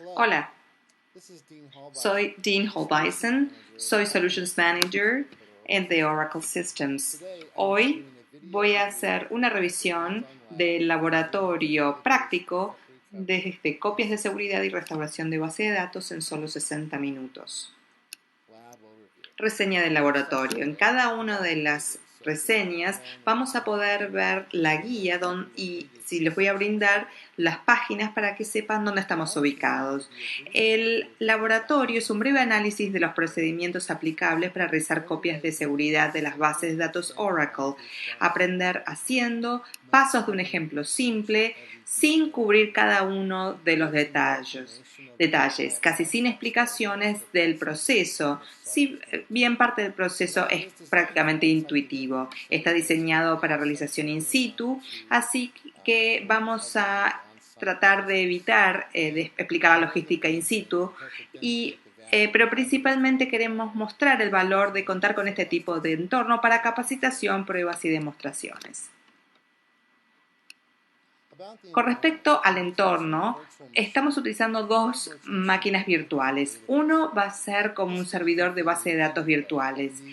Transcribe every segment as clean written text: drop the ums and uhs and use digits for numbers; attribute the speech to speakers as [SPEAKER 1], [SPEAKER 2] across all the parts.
[SPEAKER 1] Hola, soy Dean Holbison, soy Solutions Manager en The Oracle Systems. Hoy voy a hacer una revisión del laboratorio práctico desde copias de seguridad y restauración de base de datos en solo 60 minutos. Reseña del laboratorio. En cada una de las reseñas vamos a poder ver la guía y si les voy a brindar las páginas para que sepan dónde estamos ubicados. El laboratorio es un breve análisis de los procedimientos aplicables para realizar copias de seguridad de las bases de datos Oracle, aprender haciendo, pasos de un ejemplo simple, sin cubrir cada uno de los detalles, casi sin explicaciones del proceso. Si bien parte del proceso es prácticamente intuitivo, está diseñado para realización in situ, así que vamos a tratar de evitar de explicar la logística in situ, pero principalmente queremos mostrar el valor de contar con este tipo de entorno para capacitación, pruebas y demostraciones. Con respecto al entorno, estamos utilizando dos máquinas virtuales. Uno va a ser como un servidor de base de datos virtuales.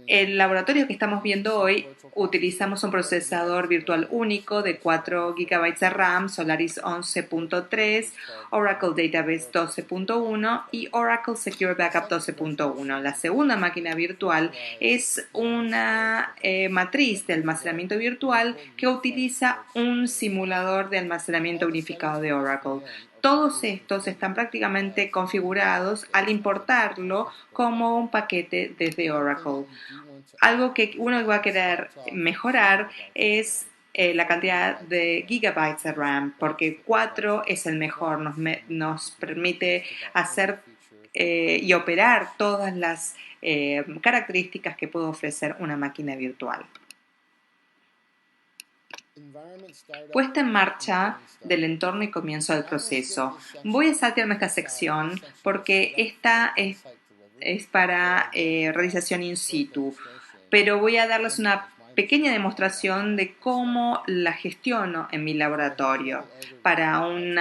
[SPEAKER 1] El laboratorio que estamos viendo hoy utilizamos un procesador virtual único de 4 GB de RAM, Solaris 11.3, Oracle Database 12.1 y Oracle Secure Backup 12.1. La segunda máquina virtual es una matriz de almacenamiento virtual que utiliza un simulador de almacenamiento unificado de Oracle. Todos estos están prácticamente configurados al importarlo como un paquete desde Oracle. Algo que uno va a querer mejorar es la cantidad de gigabytes de RAM, porque 4 es el mejor, nos permite hacer y operar todas las características que puede ofrecer una máquina virtual. Puesta en marcha del entorno y comienzo del proceso. Voy a saltearme esta sección porque esta es para realización in situ, pero voy a darles una pequeña demostración de cómo la gestiono en mi laboratorio. Para un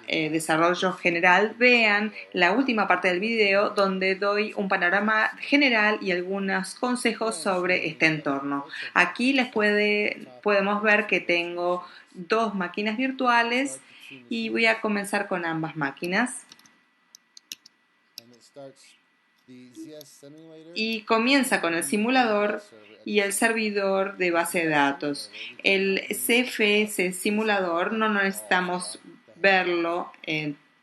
[SPEAKER 1] desarrollo general, vean la última parte del video donde doy un panorama general y algunos consejos sobre este entorno. Aquí podemos ver que tengo dos máquinas virtuales y voy a comenzar con ambas máquinas. Y comienza con el simulador y el servidor de base de datos. El CFS simulador no necesitamos verlo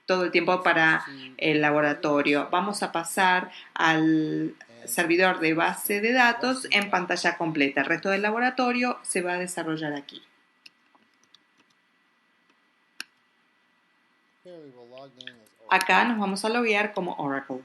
[SPEAKER 1] todo el tiempo para el laboratorio. Vamos a pasar al servidor de base de datos en pantalla completa. El resto del laboratorio se va a desarrollar aquí. Acá nos vamos a loguear como Oracle.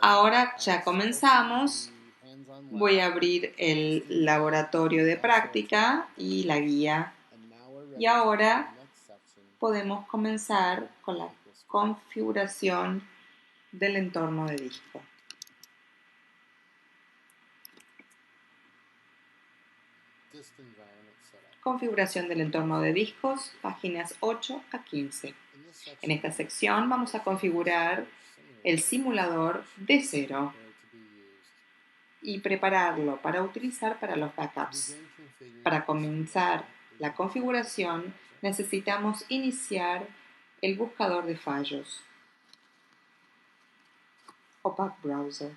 [SPEAKER 1] Ahora ya comenzamos. Voy a abrir el laboratorio de práctica y la guía. Y ahora podemos comenzar con la configuración del entorno de disco. Configuración del entorno de discos, páginas 8 a 15. En esta sección vamos a configurar el simulador de cero y prepararlo para utilizar para los backups. Para comenzar la configuración necesitamos iniciar el buscador de fallos. Opac Browser.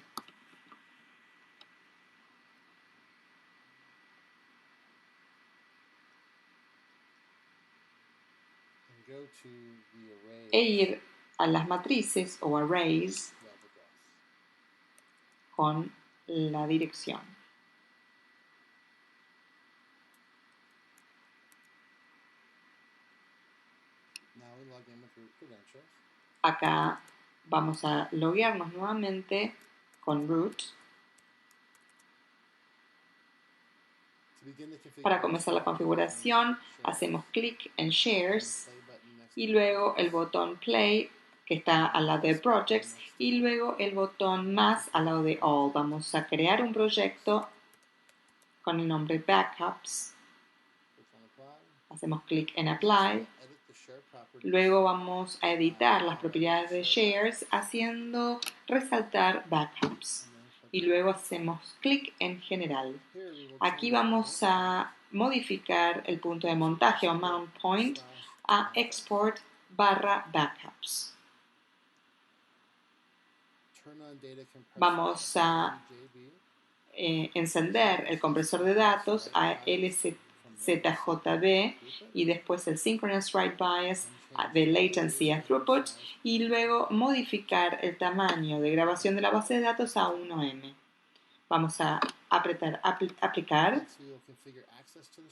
[SPEAKER 1] E ir a las matrices o arrays con la dirección. Acá vamos a loguearnos nuevamente con root. Para comenzar la configuración, hacemos clic en Shares y luego el botón Play, que está al lado de Projects, y luego el botón más al lado de All. Vamos a crear un proyecto con el nombre Backups. Hacemos clic en Apply. Luego vamos a editar las propiedades de Shares haciendo resaltar Backups. Y luego hacemos clic en General. Aquí vamos a modificar el punto de montaje o Mount Point a Export/Backups. Vamos a encender el compresor de datos a LZJB y después el Synchronous Write Bias de Latency a Throughput y luego modificar el tamaño de grabación de la base de datos a 1M. Vamos a apretar Aplicar.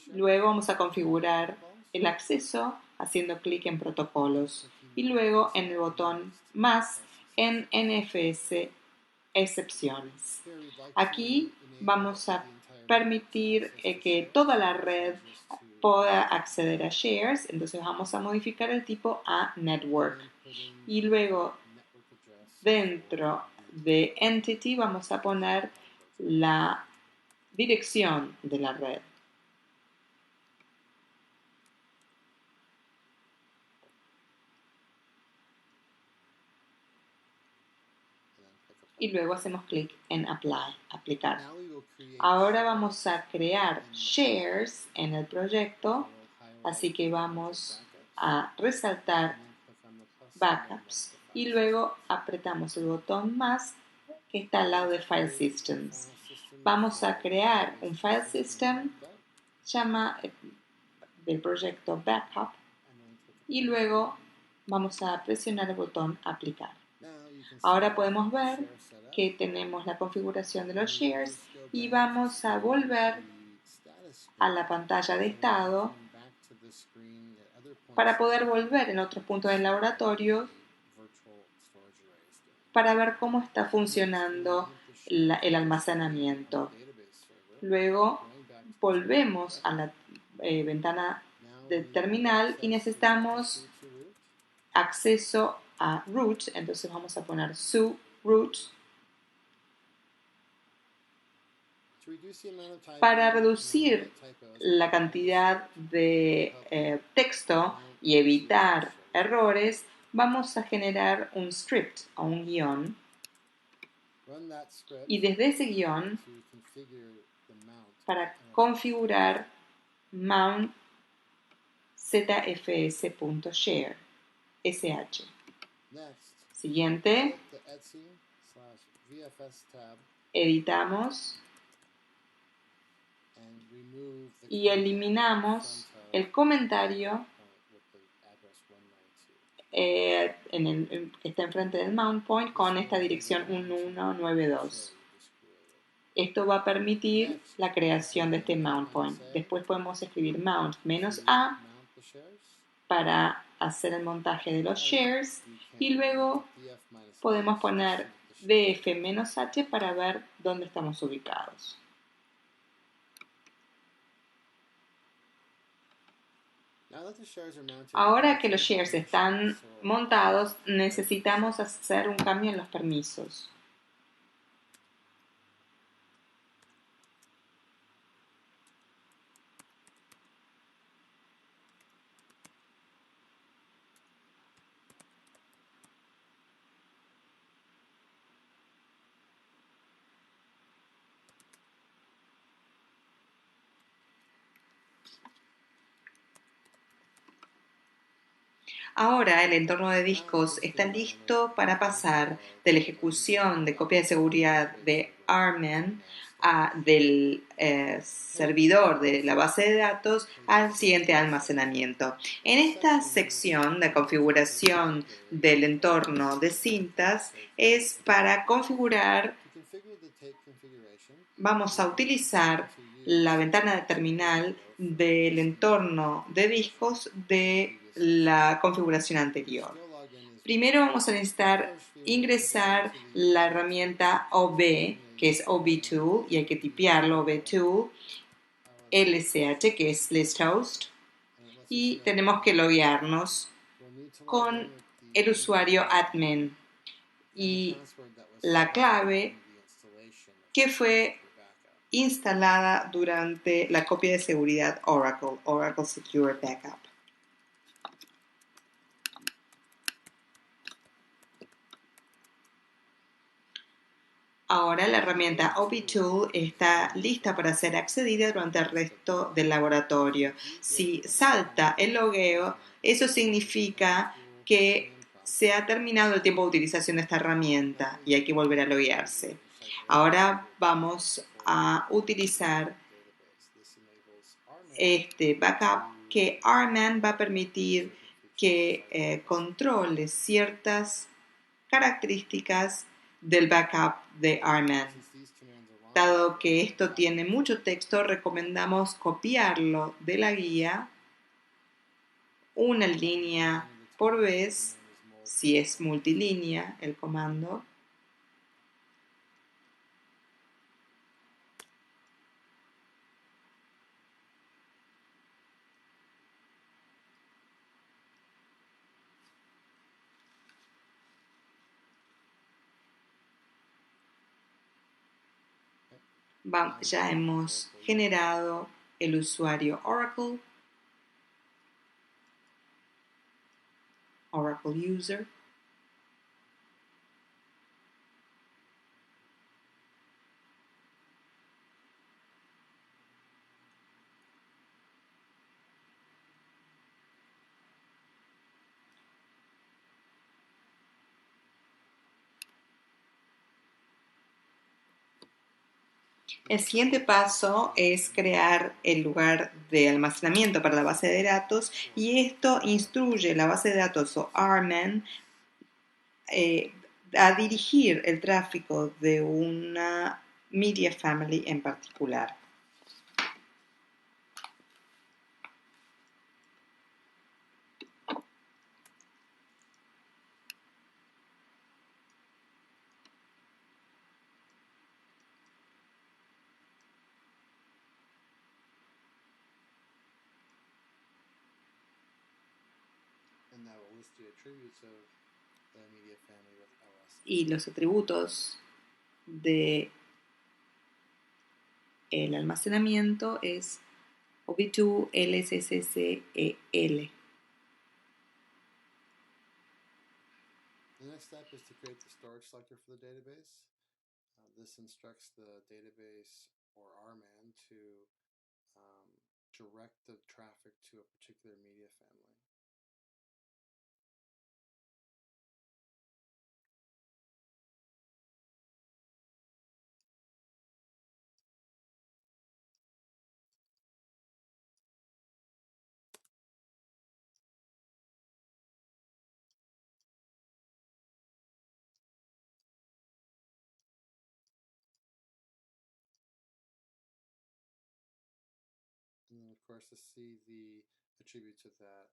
[SPEAKER 1] Luego vamos a configurar el acceso haciendo clic en Protocolos y luego en el botón más en NFS Excepciones. Aquí vamos a permitir que toda la red pueda acceder a Shares, entonces vamos a modificar el tipo a Network. Y luego dentro de Entity vamos a poner la dirección de la red. Y luego hacemos clic en Apply, aplicar. Ahora vamos a crear shares en el proyecto, así que vamos a resaltar Backups y luego apretamos el botón más que está al lado de File Systems. Vamos a crear un File System, llama del proyecto Backup y luego vamos a presionar el botón Aplicar. Ahora podemos ver que tenemos la configuración de los shares y vamos a volver a la pantalla de estado para poder volver en otros puntos del laboratorio para ver cómo está funcionando el almacenamiento. Luego volvemos a la ventana del terminal y necesitamos acceso a root, entonces vamos a poner su root. Para reducir la cantidad de texto y evitar errores, vamos a generar un script o un guión y desde ese guión para configurar mount zfs.share sh. Siguiente, editamos y eliminamos el comentario que está enfrente del mount point con esta dirección 1192. Esto va a permitir la creación de este mount point. Después podemos escribir mount -a para hacer el montaje de los shares y luego podemos poner df-h para ver dónde estamos ubicados. Ahora que los shares están montados, necesitamos hacer un cambio en los permisos. Ahora el entorno de discos está listo para pasar de la ejecución de copia de seguridad de RMAN del servidor de la base de datos al siguiente almacenamiento. En esta sección de configuración del entorno de cintas es para configurar, vamos a utilizar la ventana de terminal del entorno de discos de la configuración anterior. Primero vamos a necesitar ingresar la herramienta OB, que es OB Tool, y hay que tipearlo OB Tool. LCH, que es listhost, y tenemos que loguearnos con el usuario admin y la clave que fue instalada durante la copia de seguridad Oracle Secure Backup. Ahora la herramienta OP-Tool está lista para ser accedida durante el resto del laboratorio. Si salta el logueo, eso significa que se ha terminado el tiempo de utilización de esta herramienta y hay que volver a loguearse. Ahora vamos a utilizar este backup que RMAN va a permitir que controle ciertas características del backup de RMAN. Dado que esto tiene mucho texto, recomendamos copiarlo de la guía una línea por vez, si es multilínea el comando. Ya hemos generado el usuario Oracle User. El siguiente paso es crear el lugar de almacenamiento para la base de datos y esto instruye la base de datos o RMAN a dirigir el tráfico de una media family en particular. Y los atributos de el almacenamiento es OB2 LSSCEL.
[SPEAKER 2] The next step is to create the storage selector for the database. This instructs the database or RMAN to direct the traffic to a particular media family. And then, of course, to see the attributes of that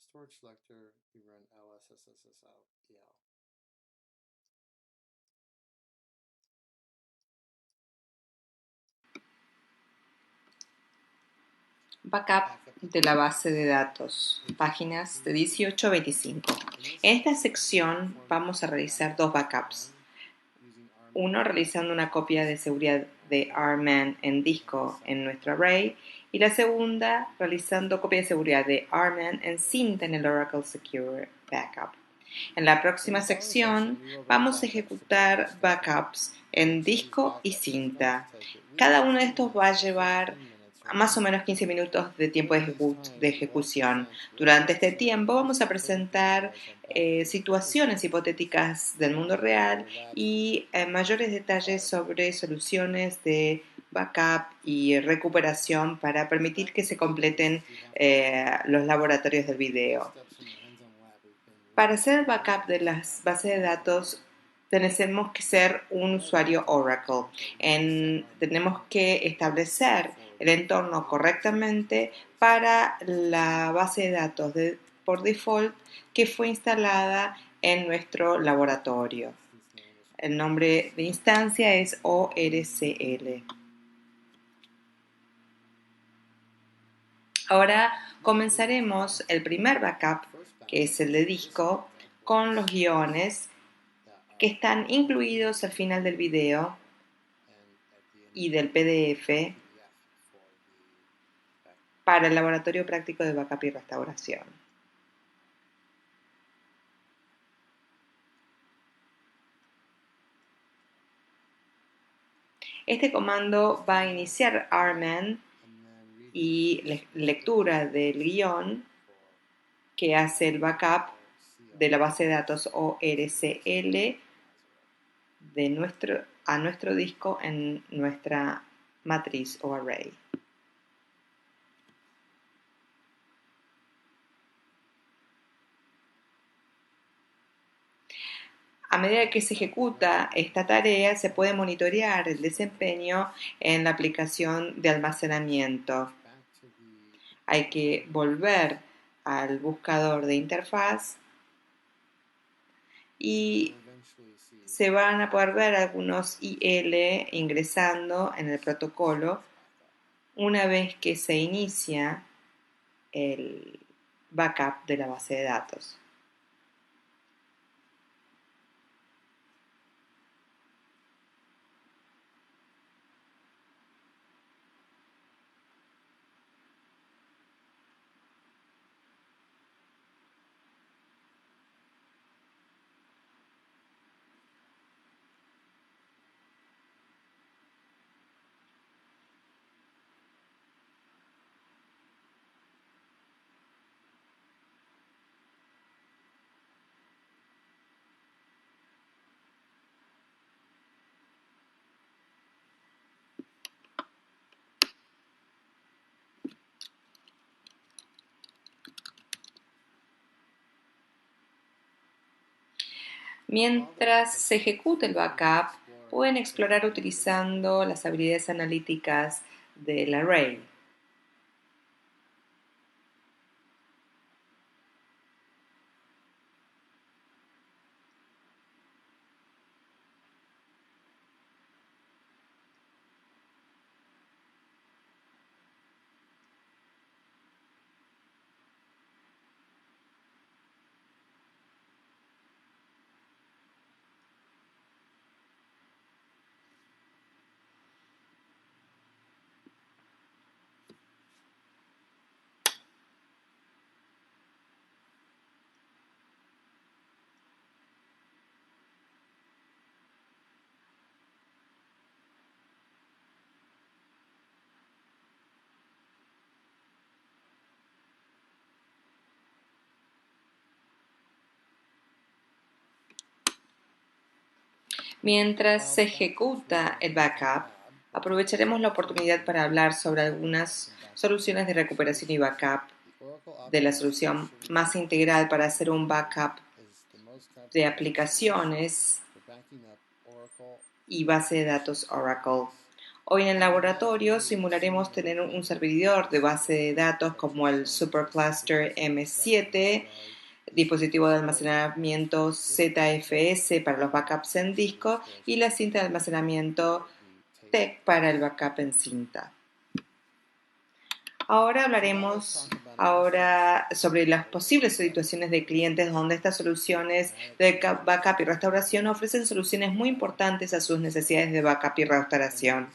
[SPEAKER 2] storage selector, you run lsssl-el.
[SPEAKER 1] Backup de la base de datos, páginas de 18 a 25. En esta sección vamos a realizar dos backups. Uno realizando una copia de seguridad de RMAN en disco en nuestro array y la segunda realizando copia de seguridad de RMAN en cinta en el Oracle Secure Backup. En la próxima sección vamos a ejecutar backups en disco y cinta. Cada uno de estos va a llevar más o menos 15 minutos de tiempo de ejecución. Durante este tiempo vamos a presentar situaciones hipotéticas del mundo real y mayores detalles sobre soluciones de backup y recuperación para permitir que se completen los laboratorios del video. Para hacer el backup de las bases de datos tenemos que ser un usuario Oracle. Tenemos que establecer el entorno correctamente para la base de datos por default que fue instalada en nuestro laboratorio. El nombre de instancia es ORCL. Ahora comenzaremos el primer backup, que es el de disco, con los guiones que están incluidos al final del video y del PDF para el laboratorio práctico de backup y restauración. Este comando va a iniciar RMAN y lectura del guión que hace el backup de la base de datos ORCL a nuestro disco en nuestra matriz o array. A medida que se ejecuta esta tarea, se puede monitorear el desempeño en la aplicación de almacenamiento. Hay que volver al buscador de interfaz y se van a poder ver algunos IL ingresando en el protocolo una vez que se inicia el backup de la base de datos. Mientras se ejecuta el backup, pueden explorar utilizando las habilidades analíticas del array. Mientras se ejecuta el backup, aprovecharemos la oportunidad para hablar sobre algunas soluciones de recuperación y backup de la solución más integral para hacer un backup de aplicaciones y base de datos Oracle. Hoy en el laboratorio simularemos tener un servidor de base de datos como el Supercluster M7, dispositivo de almacenamiento ZFS para los backups en disco y la cinta de almacenamiento TEC para el backup en cinta. Ahora hablaremos sobre las posibles situaciones de clientes donde estas soluciones de backup y restauración ofrecen soluciones muy importantes a sus necesidades de backup y restauración.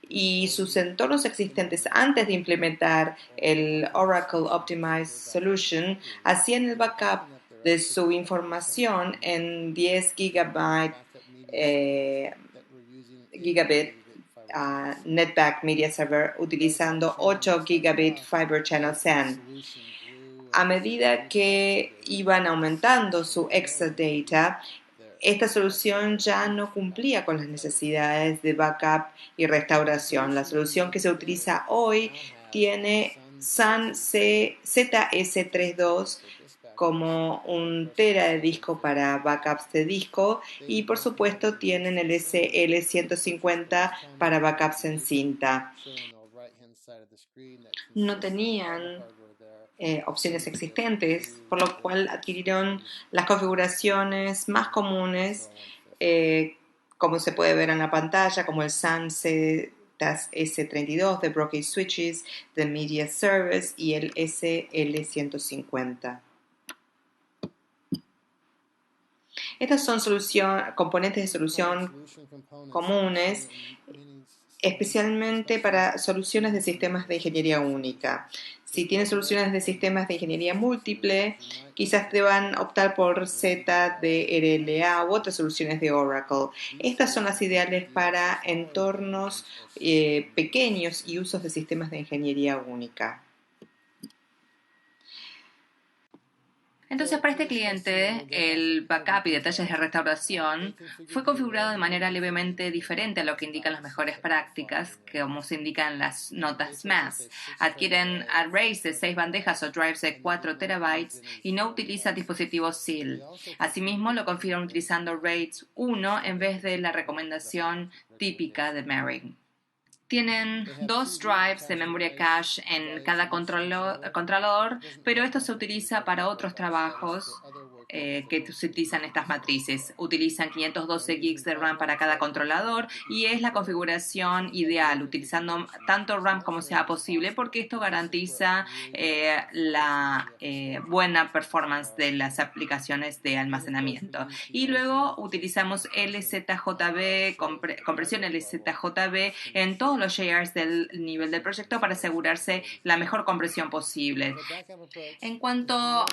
[SPEAKER 1] Y sus entornos existentes antes de implementar el Oracle Optimized Solution hacían el backup de su información en 10 gigabit NetBack Media Server utilizando 8 gigabit Fiber Channel SAN. A medida que iban aumentando su Exadata, esta solución ya no cumplía con las necesidades de backup y restauración. La solución que se utiliza hoy tiene SAN ZS32 como un tera de disco para backups de disco y por supuesto tienen el SL150 para backups en cinta. No tenían opciones existentes, por lo cual adquirieron las configuraciones más comunes, como se puede ver en la pantalla, como el SAN tarjetas S32 de Brocade Switches, de Media Service y el SL150. Estas son componentes de solución comunes, especialmente para soluciones de sistemas de ingeniería única. Si tienes soluciones de sistemas de ingeniería múltiple, quizás deban optar por ZDRLA u otras soluciones de Oracle. Estas son las ideales para entornos pequeños y usos de sistemas de ingeniería única.
[SPEAKER 3] Entonces, para este cliente, el backup y detalles de restauración fue configurado de manera levemente diferente a lo que indican las mejores prácticas, como se indican las notas más. Adquieren arrays de 6 bandejas o drives de 4 terabytes y no utilizan dispositivos SIL. Asimismo, lo configuran utilizando RAID 1 en vez de la recomendación típica de Merrick. Tienen 2 drives de memoria cache en cada controlador, pero esto se utiliza para otros trabajos que se utilizan estas matrices. Utilizan 512 gigs de RAM para cada controlador y es la configuración ideal, utilizando tanto RAM como sea posible, porque esto garantiza la buena performance de las aplicaciones de almacenamiento. Y luego utilizamos LZJB, compresión LZJB en todos los layers del nivel del proyecto para asegurarse la mejor compresión posible. En cuanto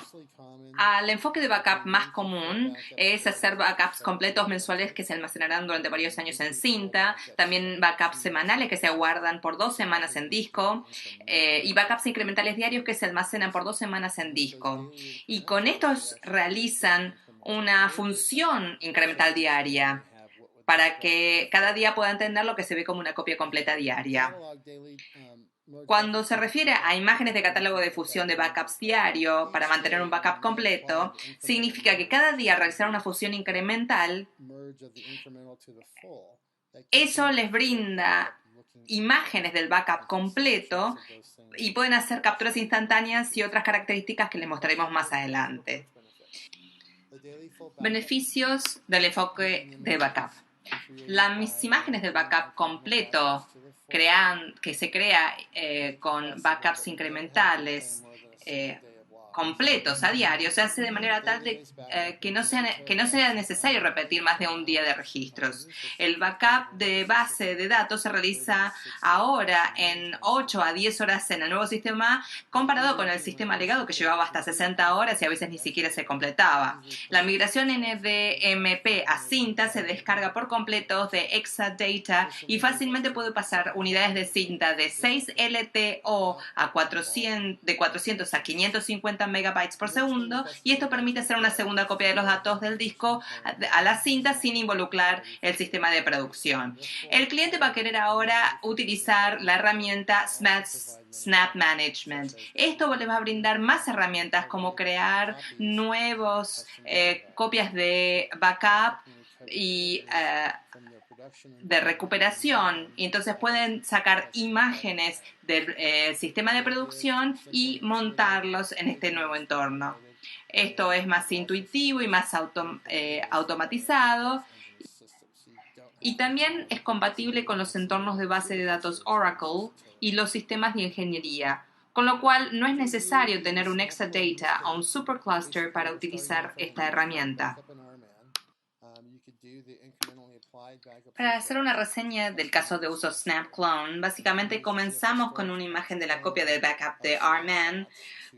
[SPEAKER 3] al enfoque de backup más común, es hacer backups completos mensuales que se almacenarán durante varios años en cinta, también backups semanales que se guardan por 2 semanas en disco y backups incrementales diarios que se almacenan por 2 semanas en disco. Y con estos realizan una función incremental diaria para que cada día puedan tener lo que se ve como una copia completa diaria. Cuando se refiere a imágenes de catálogo de fusión de backups diario para mantener un backup completo, significa que cada día realizar una fusión incremental, eso les brinda imágenes del backup completo y pueden hacer capturas instantáneas y otras características que les mostraremos más adelante. Beneficios del enfoque de backup. Las imágenes del backup completo que se crea con backups incrementales completos a diario se hace de manera tal que no sea necesario repetir más de un día de registros. El backup de base de datos se realiza ahora en 8 a 10 horas en el nuevo sistema, comparado con el sistema legado que llevaba hasta 60 horas y a veces ni siquiera se completaba. La migración NVMe a cinta se descarga por completo de Exadata y fácilmente puede pasar unidades de cinta de 6 LTO de 400 a 550 megabytes por segundo, y esto permite hacer una segunda copia de los datos del disco a la cinta sin involucrar el sistema de producción. El cliente va a querer ahora utilizar la herramienta Snap Management. Esto le va a brindar más herramientas como crear nuevos copias de backup y de recuperación, y entonces pueden sacar imágenes del sistema de producción y montarlos en este nuevo entorno. Esto es más intuitivo y más automatizado, y también es compatible con los entornos de base de datos Oracle y los sistemas de ingeniería, con lo cual no es necesario tener un Exadata o un supercluster para utilizar esta herramienta. Para hacer una reseña del caso de uso Snap Clone, básicamente comenzamos con una imagen de la copia del backup de RMAN.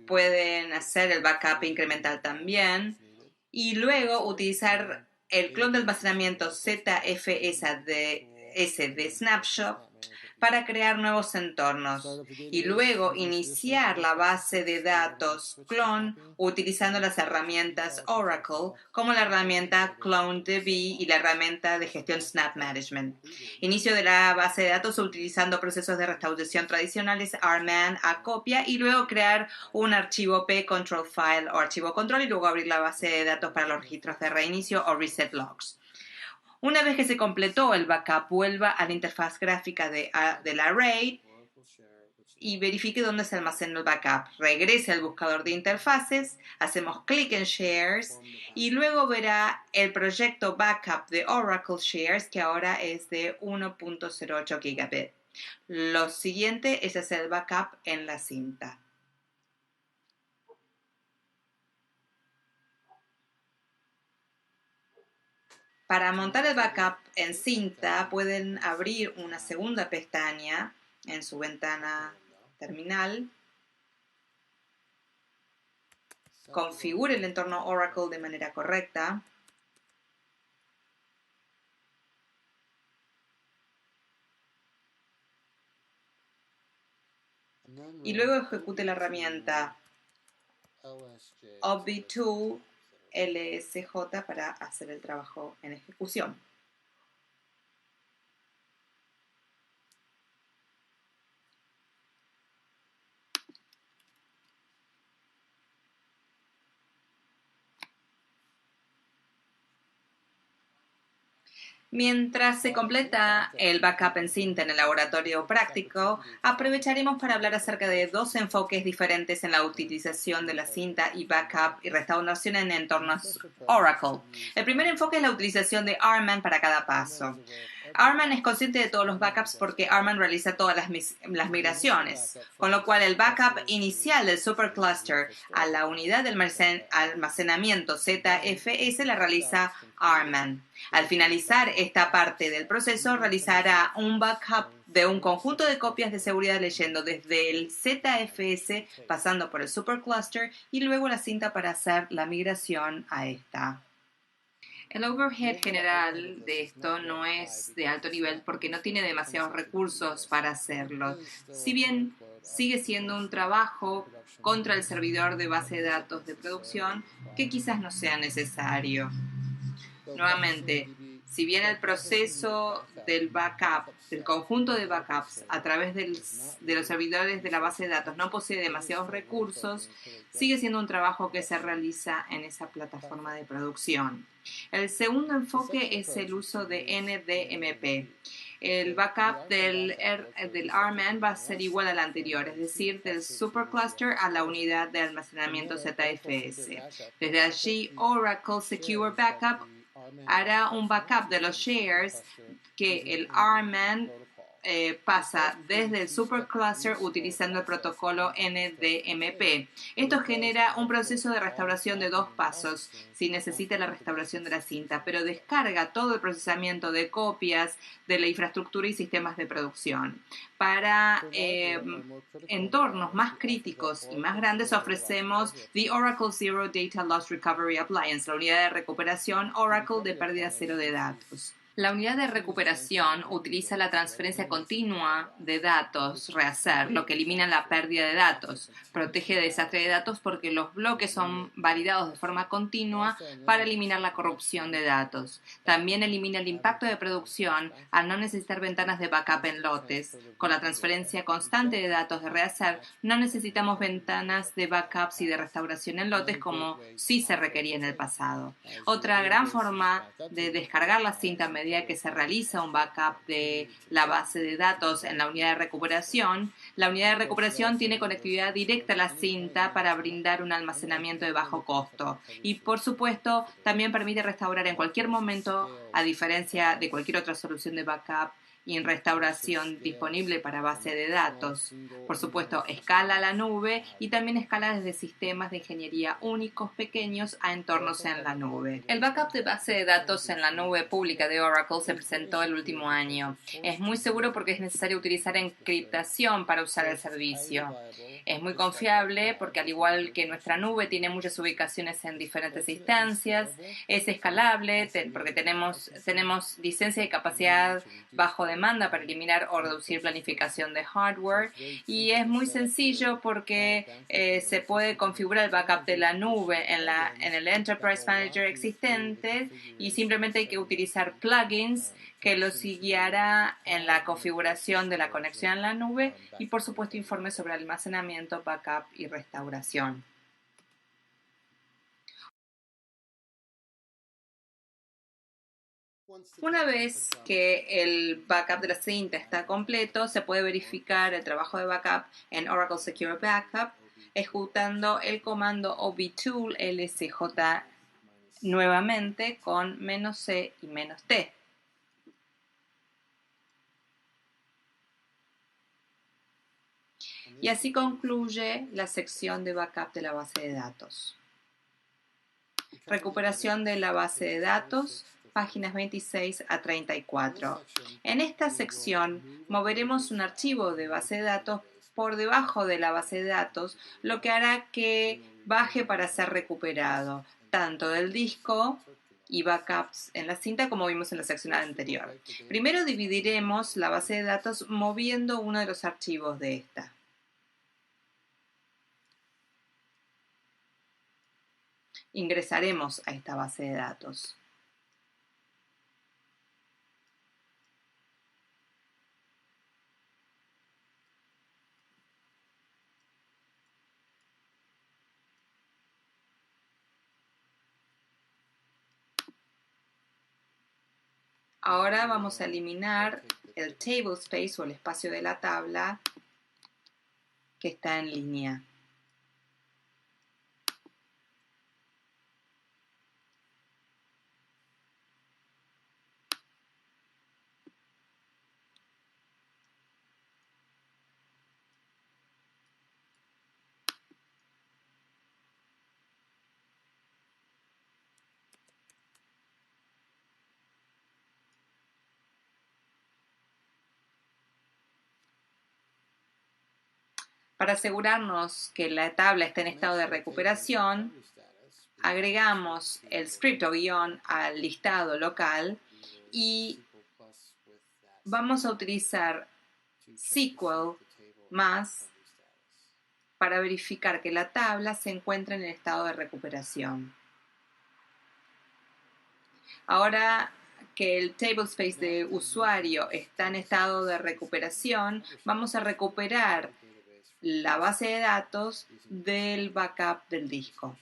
[SPEAKER 3] Pueden hacer el backup incremental también y luego utilizar el clon de almacenamiento ZFS de Snapshot para crear nuevos entornos y luego iniciar la base de datos clone utilizando las herramientas Oracle como la herramienta CloneDB y la herramienta de gestión Snap Management. Inicio de la base de datos utilizando procesos de restauración tradicionales RMAN a copia y luego crear un archivo P control file o archivo control y luego abrir la base de datos para los registros de reinicio o reset logs. Una vez que se completó el backup, vuelva a la interfaz gráfica del array y verifique dónde se almacena el backup. Regrese al buscador de interfaces, hacemos clic en Shares y luego verá el proyecto backup de Oracle Shares, que ahora es de 1.08 gigabit.
[SPEAKER 1] Lo siguiente es hacer el backup en la cinta. Para montar el backup en cinta pueden abrir una segunda pestaña en su ventana terminal. Configure el entorno Oracle de manera correcta. Y luego ejecute la herramienta OBTool LSJ para hacer el trabajo en ejecución. Mientras se completa el backup en cinta en el laboratorio práctico, aprovecharemos para hablar acerca de dos enfoques diferentes en la utilización de la cinta y backup y restauración en entornos Oracle. El primer enfoque es la utilización de RMAN para cada paso. RMAN es consciente de todos los backups porque RMAN realiza todas las migraciones, con lo cual el backup inicial del supercluster a la unidad de almacenamiento ZFS la realiza RMAN. Al finalizar esta parte del proceso, realizará un backup de un conjunto de copias de seguridad leyendo desde el ZFS, pasando por el supercluster y luego la cinta para hacer la migración a esta. El overhead general de esto no es de alto nivel porque no tiene demasiados recursos para hacerlo. Si bien sigue siendo un trabajo contra el servidor de base de datos de producción que quizás no sea necesario. Nuevamente, si bien el proceso del backup, del conjunto de backups a través de los servidores de la base de datos no posee demasiados recursos, sigue siendo un trabajo que se realiza en esa plataforma de producción. El segundo enfoque es el uso de NDMP. El backup del RMAN va a ser igual al anterior, es decir, del supercluster a la unidad de almacenamiento ZFS. Desde allí, Oracle Secure Backup hará un backup de los shares que el RMAN pasa desde el supercluster utilizando el protocolo NDMP. Esto genera un proceso de restauración de 2 pasos si necesita la restauración de la cinta, pero descarga todo el procesamiento de copias de la infraestructura y sistemas de producción. Para entornos más críticos y más grandes ofrecemos The Oracle Zero Data Loss Recovery Appliance, la unidad de recuperación Oracle de pérdida cero de datos. La unidad de recuperación utiliza la transferencia continua de datos, rehacer, lo que elimina la pérdida de datos. Protege de desastre de datos porque los bloques son validados de forma continua para eliminar la corrupción de datos. También elimina el impacto de producción al no necesitar ventanas de backup en lotes. Con la transferencia constante de datos de rehacer, no necesitamos ventanas de backups y de restauración en lotes como sí se requería en el pasado. Otra gran forma de descargar la cinta a medida que se realiza un backup de la base de datos en la unidad de recuperación, la unidad de recuperación tiene conectividad directa a la cinta para brindar un almacenamiento de bajo costo y, por supuesto, también permite restaurar en cualquier momento, a diferencia de cualquier otra solución de backup y en restauración disponible para base de datos. Por supuesto, escala a la nube y también escala desde sistemas de ingeniería únicos pequeños a entornos en la nube. El backup de base de datos en la nube pública de Oracle se presentó el último año. Es muy seguro porque es necesario utilizar encriptación para usar el servicio. Es muy confiable porque, al igual que nuestra nube, tiene muchas ubicaciones en diferentes instancias. Es escalable porque tenemos licencia de capacidad bajo demanda para eliminar o reducir planificación de hardware, y es muy sencillo porque se puede configurar el backup de la nube en el Enterprise Manager existente y simplemente hay que utilizar plugins que los guiará en la configuración de la conexión en la nube y, por supuesto, informes sobre almacenamiento, backup y restauración. Una vez que el backup de la cinta está completo, se puede verificar el trabajo de backup en Oracle Secure Backup ejecutando el comando obtool lsj nuevamente con -c y -t. Y así concluye la sección de backup de la base de datos. Recuperación de la base de datos, páginas 26 a 34. En esta sección moveremos un archivo de base de datos por debajo de la base de datos, lo que hará que baje para ser recuperado, tanto del disco y backups en la cinta como vimos en la sección anterior. Primero dividiremos la base de datos moviendo uno de los archivos de esta. Ingresaremos a esta base de datos. Ahora vamos a eliminar el table space o el espacio de la tabla que está en línea. Para asegurarnos que la tabla está en estado de recuperación, agregamos el script o guión al listado local y vamos a utilizar SQL más para verificar que la tabla se encuentra en el estado de recuperación. Ahora que el tablespace de usuario está en estado de recuperación, vamos a recuperar la base de datos del backup del disco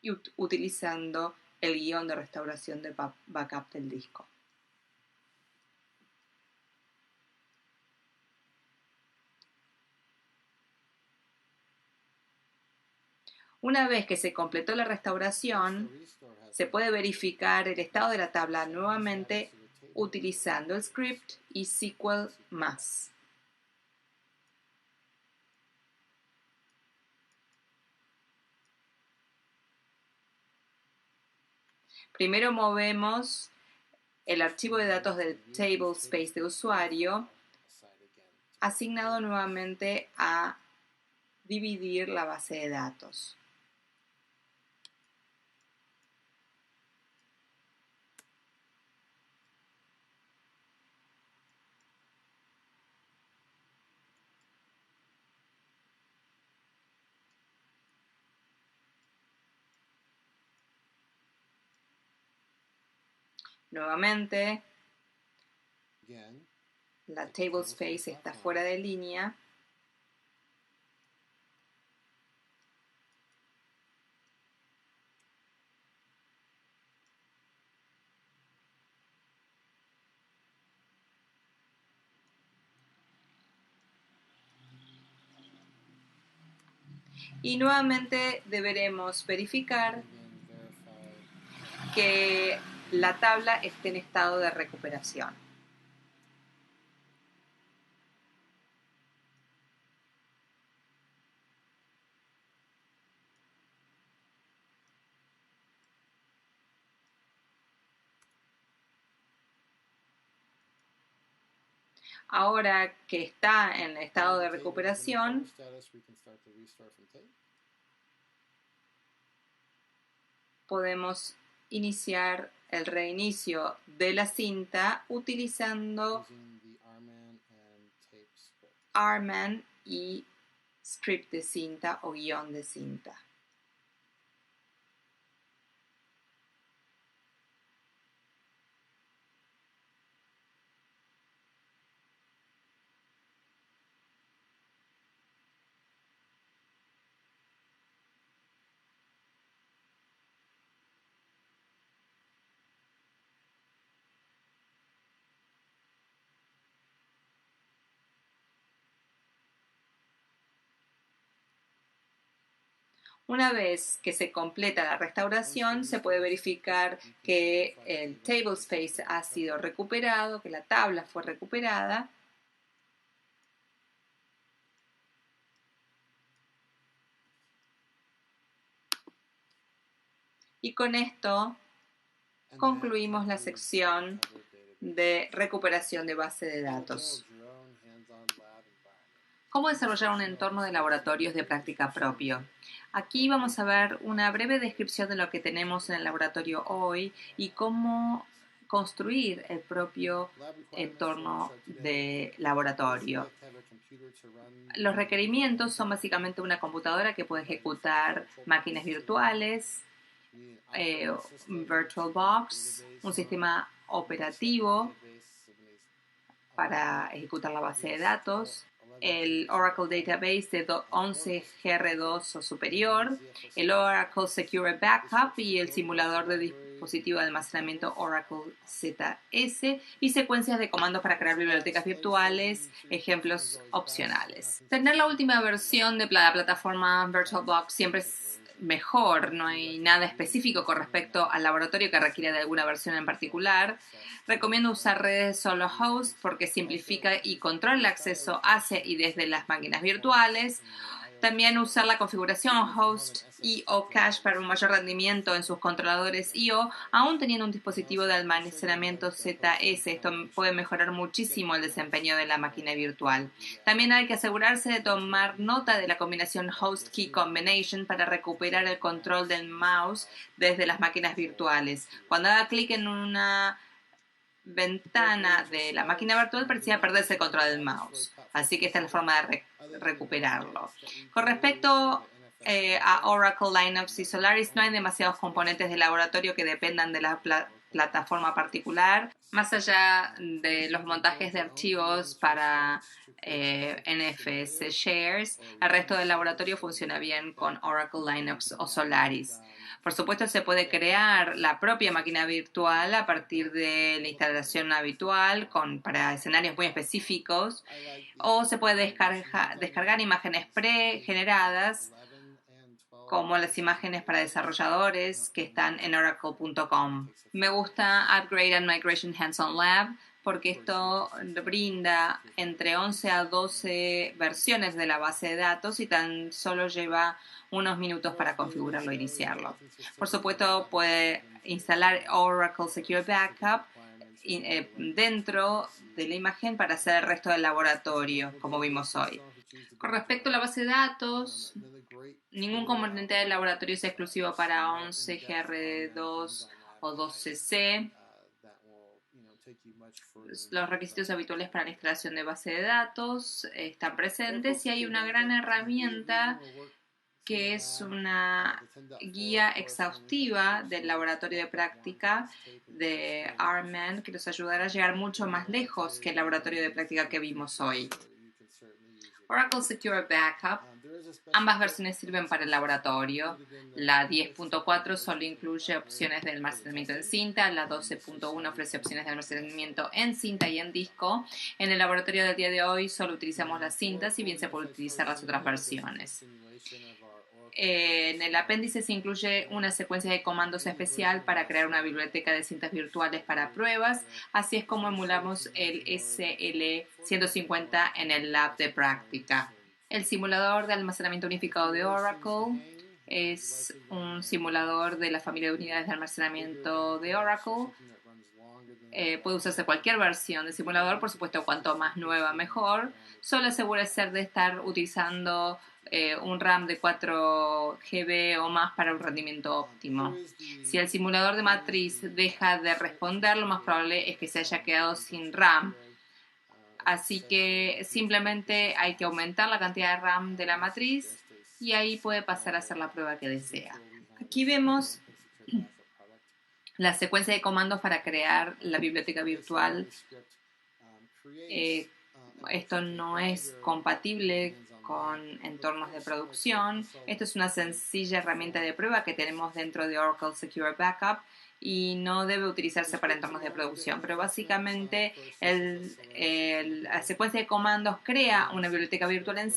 [SPEAKER 1] y utilizando el guión de restauración de backup del disco. Una vez que se completó la restauración, se puede verificar el estado de la tabla nuevamente utilizando el script y SQL más. Primero movemos el archivo de datos del tablespace de usuario asignado nuevamente a dividir la base de datos. Nuevamente, la tablespace está fuera de línea. Y nuevamente deberemos verificar que la tabla esté en estado de recuperación. Ahora que está en estado de recuperación, podemos iniciar el reinicio de la cinta utilizando RMAN y script de cinta o guión de cinta. Una vez que se completa la restauración, se puede verificar que el tablespace ha sido recuperado, que la tabla fue recuperada.
[SPEAKER 3] Y con esto concluimos la sección de recuperación de base de datos. ¿Cómo desarrollar un entorno de laboratorios de práctica propio? Aquí vamos a ver una breve descripción de lo que tenemos en el laboratorio hoy y cómo construir el propio entorno de laboratorio. Los requerimientos son básicamente una computadora que puede ejecutar máquinas virtuales, VirtualBox, un sistema operativo para ejecutar la base de datos, el Oracle Database de 11GR2 o superior, el Oracle Secure Backup y el simulador de dispositivo de almacenamiento Oracle ZS y secuencias de comandos para crear bibliotecas virtuales, ejemplos opcionales. Tener la última versión de la plataforma VirtualBox siempre es mejor, no hay nada específico con respecto al laboratorio que requiera de alguna versión en particular. Recomiendo usar redes solo host porque simplifica y controla el acceso hacia y desde las máquinas virtuales. También usar la configuración host y o cache para un mayor rendimiento en sus controladores I/O, aún teniendo un dispositivo de almacenamiento ZS. Esto puede mejorar muchísimo el desempeño de la máquina virtual. También hay que asegurarse de tomar nota de la combinación host key combination para recuperar el control del mouse desde las máquinas virtuales. Cuando haga clic en una ventana de la máquina virtual parecía perderse el control del mouse, así que esta es la forma de recuperarlo. Con respecto a Oracle, Linux y Solaris, no hay demasiados componentes de laboratorio que dependan de la plataforma particular, más allá de los montajes de archivos para NFS Shares. El resto del laboratorio funciona bien con Oracle, Linux o Solaris. Por supuesto, se puede crear la propia máquina virtual a partir de la instalación habitual para escenarios muy específicos, o se puede descargar imágenes pregeneradas, como las imágenes para desarrolladores que están en oracle.com. Me gusta Upgrade and Migration Hands-on Lab porque esto brinda entre 11 a 12 versiones de la base de datos y tan solo lleva unos minutos para configurarlo e iniciarlo. Por supuesto, puede instalar Oracle Secure Backup dentro de la imagen para hacer el resto del laboratorio, como vimos hoy. Con respecto a la base de datos, ningún componente del laboratorio es exclusivo para 11GR2 o 12C. Los requisitos habituales para la instalación de base de datos están presentes y hay una gran herramienta que es una guía exhaustiva del laboratorio de práctica de RMAN que nos ayudará a llegar mucho más lejos que el laboratorio de práctica que vimos hoy. Oracle Secure Backup. Ambas versiones sirven para el laboratorio. La 10.4 solo incluye opciones de almacenamiento en cinta. La 12.1 ofrece opciones de almacenamiento en cinta y en disco. En el laboratorio del día de hoy solo utilizamos las cintas, si bien se puede utilizar las otras versiones. En el apéndice se incluye una secuencia de comandos especial para crear una biblioteca de cintas virtuales para pruebas. Así es como emulamos el SL150 en el lab de práctica. El simulador de almacenamiento unificado de Oracle es un simulador de la familia de unidades de almacenamiento de Oracle. Puede usarse cualquier versión de simulador, por supuesto, cuanto más nueva mejor. Solo asegúrese de estar utilizando un RAM de 4 GB o más para un rendimiento óptimo. Si el simulador de matriz deja de responder, lo más probable es que se haya quedado sin RAM. Así que simplemente hay que aumentar la cantidad de RAM de la matriz y ahí puede pasar a hacer la prueba que desea. Aquí vemos la secuencia de comandos para crear la biblioteca virtual. Esto no es compatible con entornos de producción. Esto es una sencilla herramienta de prueba que tenemos dentro de Oracle Secure Backup y no debe utilizarse para entornos de producción, pero básicamente la secuencia de comandos crea una biblioteca virtual en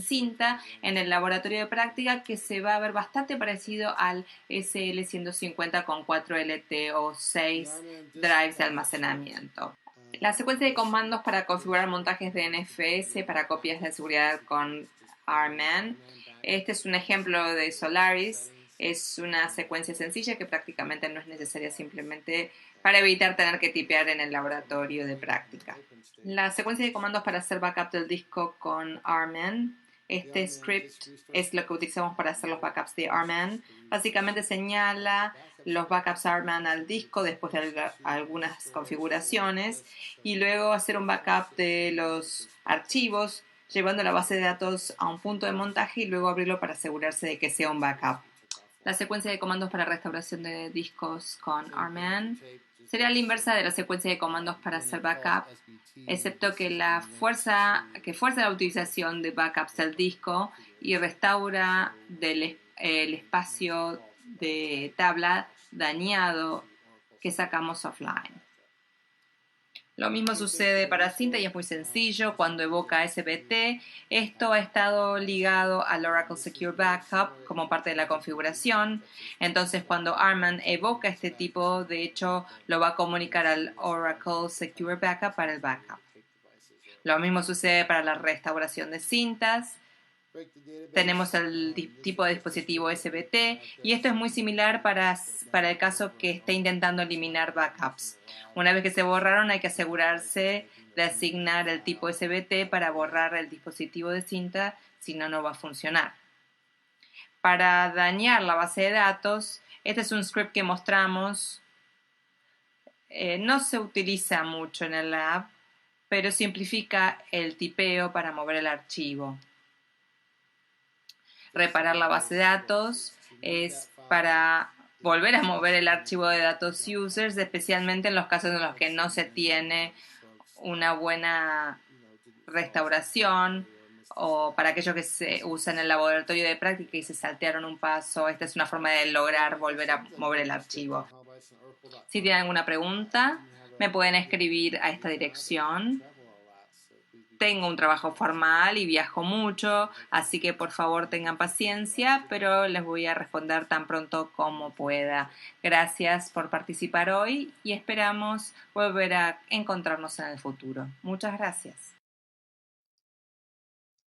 [SPEAKER 3] cinta en el laboratorio de práctica que se va a ver bastante parecido al SL150 con 4 LT o 6 drives de almacenamiento. La secuencia de comandos para configurar montajes de NFS para copias de seguridad con RMAN. Este es un ejemplo de Solaris Es una secuencia sencilla que prácticamente no es necesaria simplemente para evitar tener que tipear en el laboratorio de práctica. La secuencia de comandos para hacer backup del disco con RMAN. Este script es lo que utilizamos para hacer los backups de RMAN. Básicamente señala los backups RMAN al disco después de algunas configuraciones y luego hacer un backup de los archivos llevando la base de datos a un punto de montaje y luego abrirlo para asegurarse de que sea un backup. La secuencia de comandos para restauración de discos con RMAN sería la inversa de la secuencia de comandos para hacer backup, excepto que fuerza la utilización de backups del disco y restaura el espacio de tabla dañado que sacamos offline. Lo mismo sucede para cinta y es muy sencillo. Cuando evoca SBT, esto ha estado ligado al Oracle Secure Backup como parte de la configuración. Entonces, cuando RMAN evoca este tipo, de hecho, lo va a comunicar al Oracle Secure Backup para el backup. Lo mismo sucede para la restauración de cintas. Tenemos el tipo de dispositivo SBT y esto es muy similar para el caso que esté intentando eliminar backups. Una vez que se borraron hay que asegurarse de asignar el tipo SBT para borrar el dispositivo de cinta, si no, no va a funcionar. Para dañar la base de datos, este es un script que mostramos. No se utiliza mucho en el lab, pero simplifica el tipeo para mover el archivo. Reparar la base de datos es para volver a mover el archivo de datos users, especialmente en los casos en los que no se tiene una buena restauración o para aquellos que se usan en el laboratorio de práctica y se saltearon un paso. Esta es una forma de lograr volver a mover el archivo. Si tienen alguna pregunta, me pueden escribir a esta dirección. Tengo un trabajo formal y viajo mucho, así que por favor tengan paciencia, pero les voy a responder tan pronto como pueda. Gracias por participar hoy y esperamos volver a encontrarnos en el futuro. Muchas gracias.